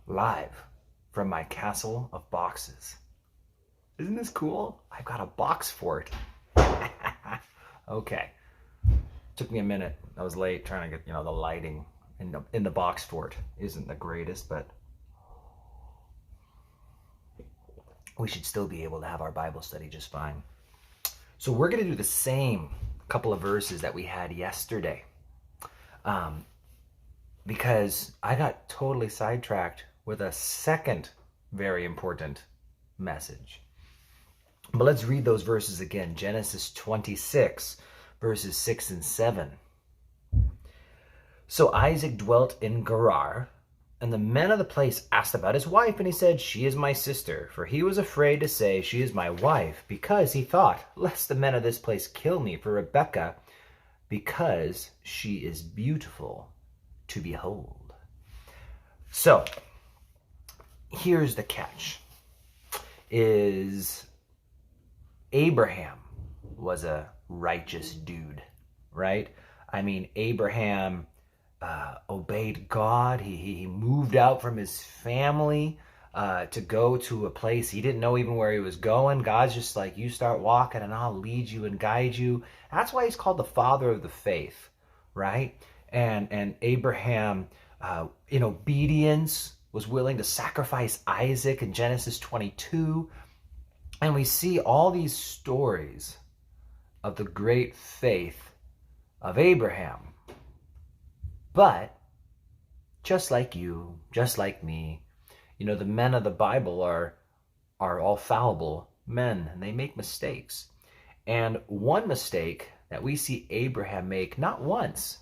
live from my castle of boxes. Isn't this cool? I've got a box fort. Okay. Took me a minute. I was late trying to get, the lighting in the box fort isn't the greatest, but we should still be able to have our Bible study just fine. So we're going to do the same couple of verses that we had yesterday. Because I got totally sidetracked with a second very important message. But let's read those verses again. Genesis 26, verses 6 and 7. So Isaac dwelt in Gerar, and the men of the place asked about his wife, and he said, "She is my sister." For he was afraid to say, "She is my wife," because he thought, lest the men of this place kill me for Rebekah, because she is beautiful to behold. So, here's the catch, is Abraham was a righteous dude, right? I mean, Abraham obeyed God. He moved out from his family to go to a place he didn't know even where he was going. God's just like, you start walking and I'll lead you and guide you. That's why he's called the father of the faith, right? And Abraham, in obedience, was willing to sacrifice Isaac in Genesis 22. And we see all these stories of the great faith of Abraham. But just like you, just like me, the men of the Bible are all fallible men, and they make mistakes. And one mistake that we see Abraham make not once,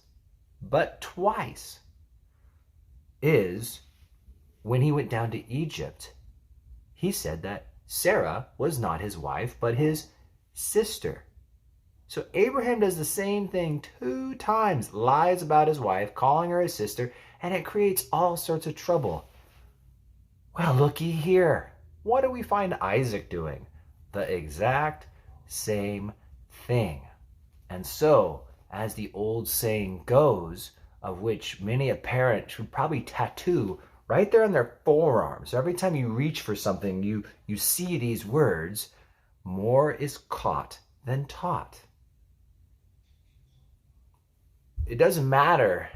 but twice, is when he went down to Egypt, he said that Sarah was not his wife, but his sister. So Abraham does the same thing 2 times, lies about his wife, calling her his sister, and it creates all sorts of trouble. Well, looky here. What do we find Isaac doing? The exact same thing. And so, as the old saying goes, of which many a parent should probably tattoo right there on their forearms. So every time you reach for something, you see these words, more is caught than taught. It doesn't matter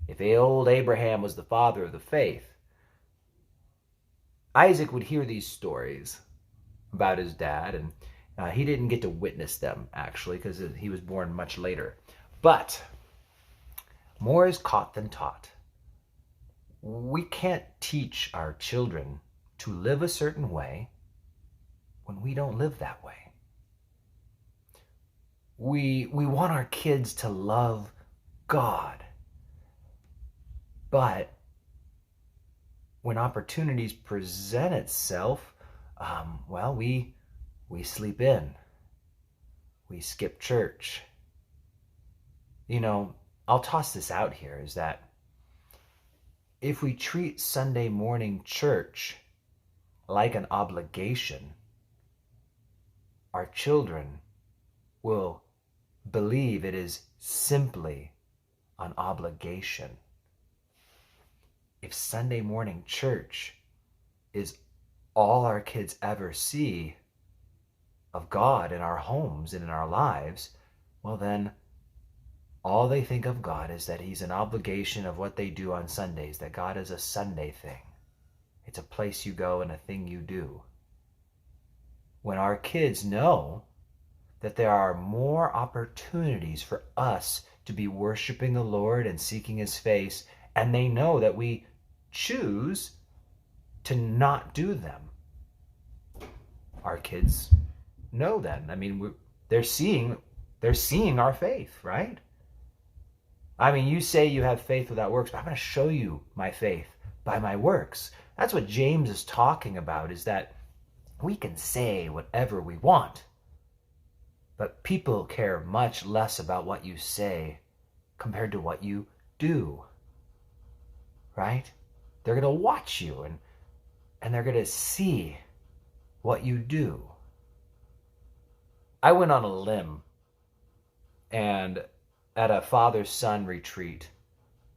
if old Abraham was the father of the faith. Isaac would hear these stories about his dad, and he didn't get to witness them, actually, because he was born much later. But more is caught than taught. We can't teach our children to live a certain way when we don't live that way. We want our kids to love God, but when opportunities present itself, we sleep in, we skip church. I'll toss this out here, is that if we treat Sunday morning church like an obligation, our children will believe it is simply an obligation. If Sunday morning church is all our kids ever see of God in our homes and in our lives, well then, all they think of God is that he's an obligation of what they do on Sundays, that God is a Sunday thing. It's a place you go and a thing you do. When our kids know that there are more opportunities for us to be worshiping the Lord and seeking his face, and they know that we choose to not do them, our kids know then. I mean, they're seeing our faith, right? I mean, you say you have faith without works, but I'm going to show you my faith by my works. That's what James is talking about, is that we can say whatever we want, but people care much less about what you say compared to what you do, right? They're going to watch you and they're going to see what you do. I went on a limb, and at a father-son retreat,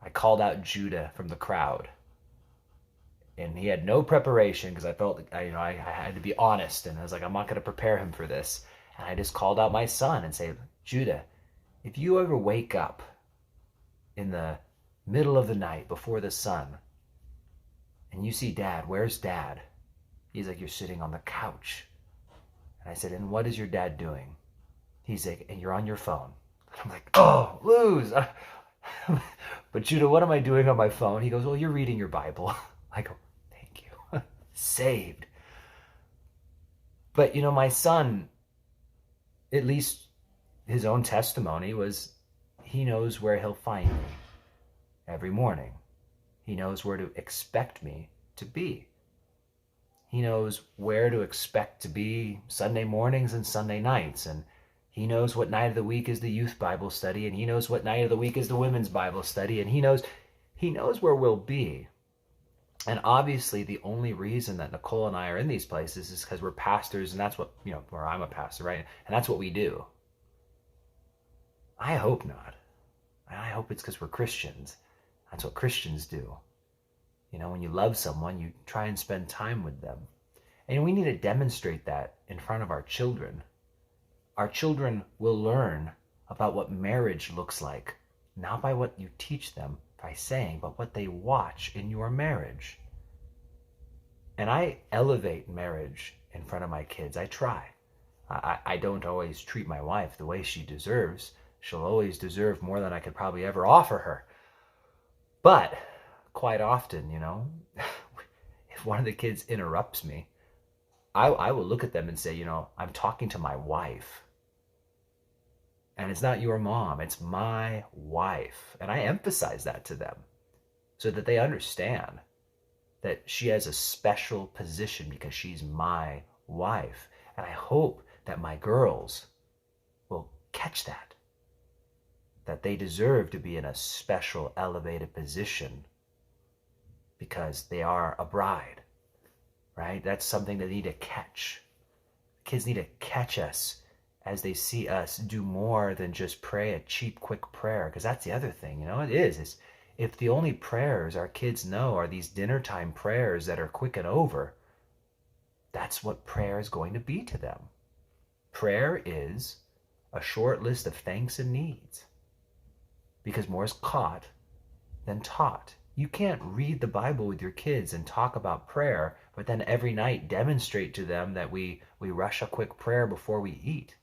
I called out Judah from the crowd. And he had no preparation because I felt I had to be honest, and I was like, I'm not going to prepare him for this. And I just called out my son and said, Judah, if you ever wake up in the middle of the night before the sun and you see Dad, where's Dad? He's like, you're sitting on the couch. And I said, and what is your dad doing? He's like, and you're on your phone. I'm like, oh, lose. But Judah, what am I doing on my phone? He goes, well, you're reading your Bible. I go, thank you. Saved. But my son, at least his own testimony was, he knows where he'll find me every morning. He knows where to expect me to be. He knows where to expect to be Sunday mornings and Sunday nights. And he knows what night of the week is the youth Bible study. And he knows what night of the week is the women's Bible study. And he knows where we'll be. And obviously the only reason that Nicole and I are in these places is because we're pastors, and that's what, or I'm a pastor, right? And that's what we do. I hope not. I hope it's because we're Christians. That's what Christians do. When you love someone, you try and spend time with them. And we need to demonstrate that in front of our children. Our children will learn about what marriage looks like, not by what you teach them by saying, but what they watch in your marriage. And I elevate marriage in front of my kids. I try. I don't always treat my wife the way she deserves. She'll always deserve more than I could probably ever offer her. But quite often, if one of the kids interrupts me, I will look at them and say, I'm talking to my wife. And it's not your mom, it's my wife. And I emphasize that to them so that they understand that she has a special position because she's my wife. And I hope that my girls will catch that they deserve to be in a special elevated position because they are a bride, right? That's something they need to catch. Kids need to catch us as they see us do more than just pray a cheap, quick prayer. Because that's the other thing, it is if the only prayers our kids know are these dinner time prayers that are quick and over, that's what prayer is going to be to them. Prayer is a short list of thanks and needs. Because more is caught than taught. You can't read the Bible with your kids and talk about prayer, but then every night demonstrate to them that we rush a quick prayer before we eat.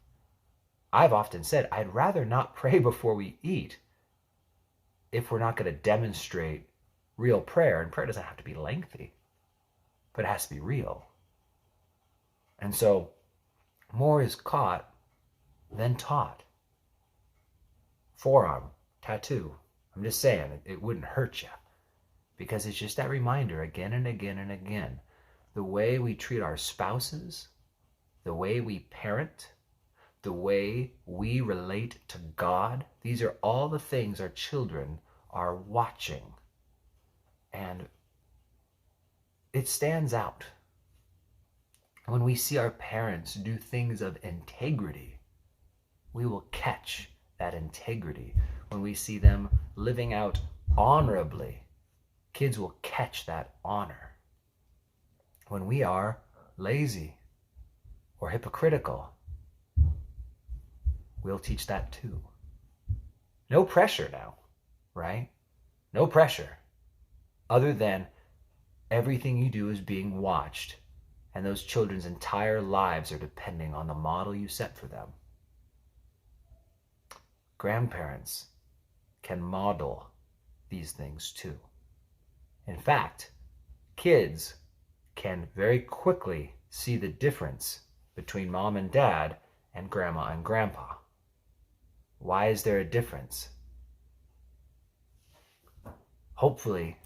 I've often said, I'd rather not pray before we eat if we're not going to demonstrate real prayer. And prayer doesn't have to be lengthy, but it has to be real. And so, more is caught than taught. Forearm tattoo. I'm just saying, it wouldn't hurt you. Because it's just that reminder again and again and again. The way we treat our spouses, the way we parent, the way we relate to God, these are all the things our children are watching. And it stands out. When we see our parents do things of integrity, we will catch that integrity. When we see them living out honorably, kids will catch that honor. When we are lazy or hypocritical, we'll teach that too. No pressure now, right? No pressure. Other than everything you do is being watched, and those children's entire lives are depending on the model you set for them. Grandparents can model these things too. In fact, kids can very quickly see the difference between mom and dad and grandma and grandpa. Why is there a difference? Hopefully,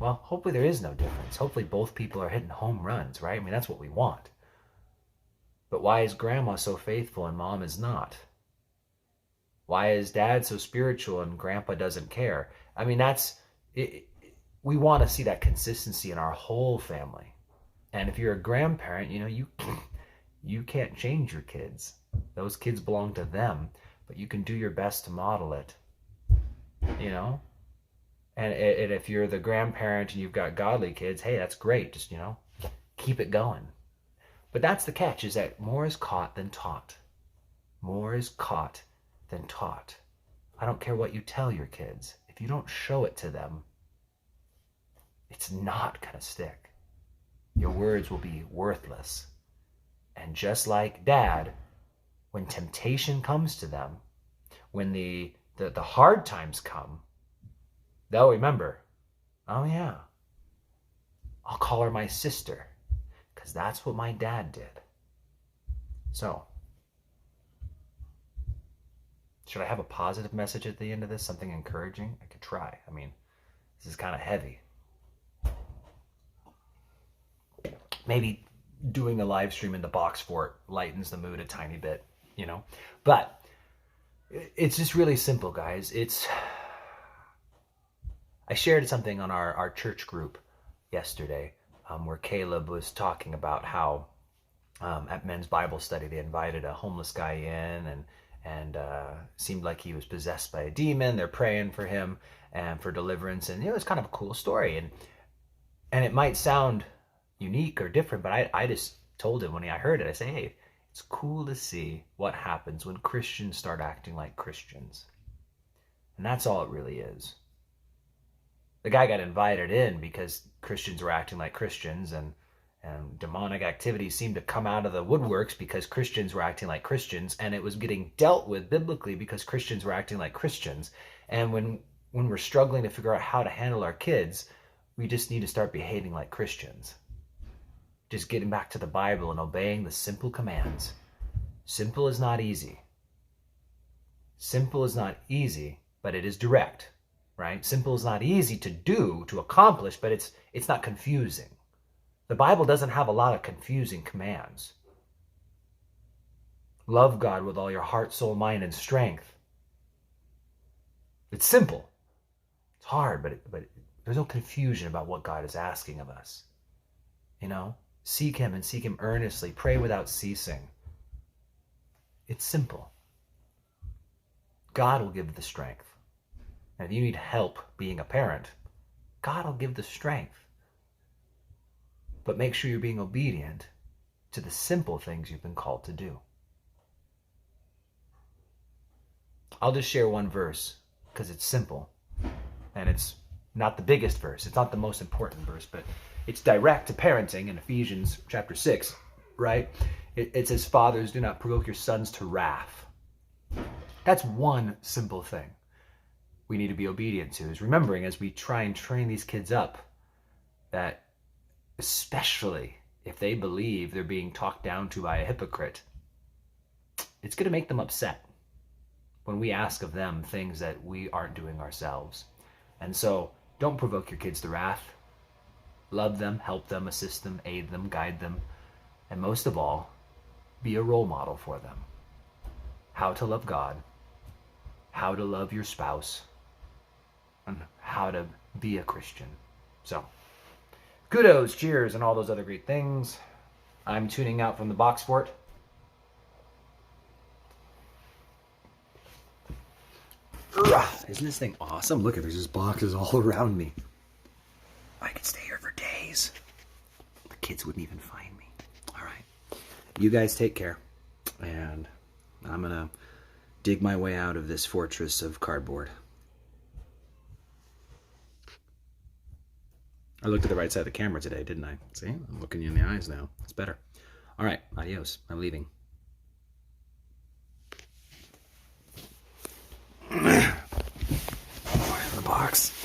hopefully there is no difference. Hopefully both people are hitting home runs, right? I mean, that's what we want. But why is grandma so faithful and mom is not? Why is dad so spiritual and grandpa doesn't care? I mean, that's it. We want to see that consistency in our whole family. And if you're a grandparent, you can't change your kids. Those kids belong to them, but you can do your best to model it. And if you're the grandparent and you've got godly kids, hey, that's great. Just, keep it going. But that's the catch, is that more is caught than taught. More is caught than taught. I don't care what you tell your kids. If you don't show it to them, it's not going to stick. Your words will be worthless. And just like Dad, when temptation comes to them, when the hard times come, they'll remember, oh yeah, I'll call her my sister, because that's what my dad did. So, should I have a positive message at the end of this? Something encouraging? I could try. I mean, this is kind of heavy. Maybe doing a live stream in the box fort lightens the mood a tiny bit, But it's just really simple, guys. I shared something on our church group yesterday where Caleb was talking about how at men's Bible study they invited a homeless guy in and seemed like he was possessed by a demon. They're praying for him and for deliverance, and it was kind of a cool story. And it might sound unique or different, but I just told him when I heard it, I say, hey, it's cool to see what happens when Christians start acting like Christians. And that's all it really is. The guy got invited in because Christians were acting like Christians, and demonic activity seemed to come out of the woodworks because Christians were acting like Christians, and it was getting dealt with biblically because Christians were acting like Christians. And when we're struggling to figure out how to handle our kids, we just need to start behaving like Christians. Just getting back to the Bible and obeying the simple commands. Simple is not easy. Simple is not easy, but it is direct, right? Simple is not easy to do, to accomplish, but it's not confusing. The Bible doesn't have a lot of confusing commands. Love God with all your heart, soul, mind, and strength. It's simple. It's hard, but there's no confusion about what God is asking of us. Seek him and seek him earnestly. Pray without ceasing. It's simple. God will give the strength. And if you need help being a parent, God will give the strength. But make sure you're being obedient to the simple things you've been called to do. I'll just share one verse because it's simple. And it's not the biggest verse. It's not the most important verse, but it's direct to parenting in Ephesians Chapter 6, right? It says, fathers, do not provoke your sons to wrath. That's one simple thing we need to be obedient to, is remembering as we try and train these kids up that especially if they believe they're being talked down to by a hypocrite, it's going to make them upset when we ask of them things that we aren't doing ourselves. And so don't provoke your kids to wrath. Love them, help them, assist them, aid them, guide them, and most of all, be a role model for them. How to love God, how to love your spouse, and how to be a Christian. So, kudos, cheers, and all those other great things. I'm tuning out from the box fort. Isn't this thing awesome? Look, there's just boxes all around me. I could stay here for days. The kids wouldn't even find me. All right. You guys take care. And I'm going to dig my way out of this fortress of cardboard. I looked at the right side of the camera today, didn't I? See? I'm looking you in the eyes now. It's better. All right. Adios. I'm leaving. The box.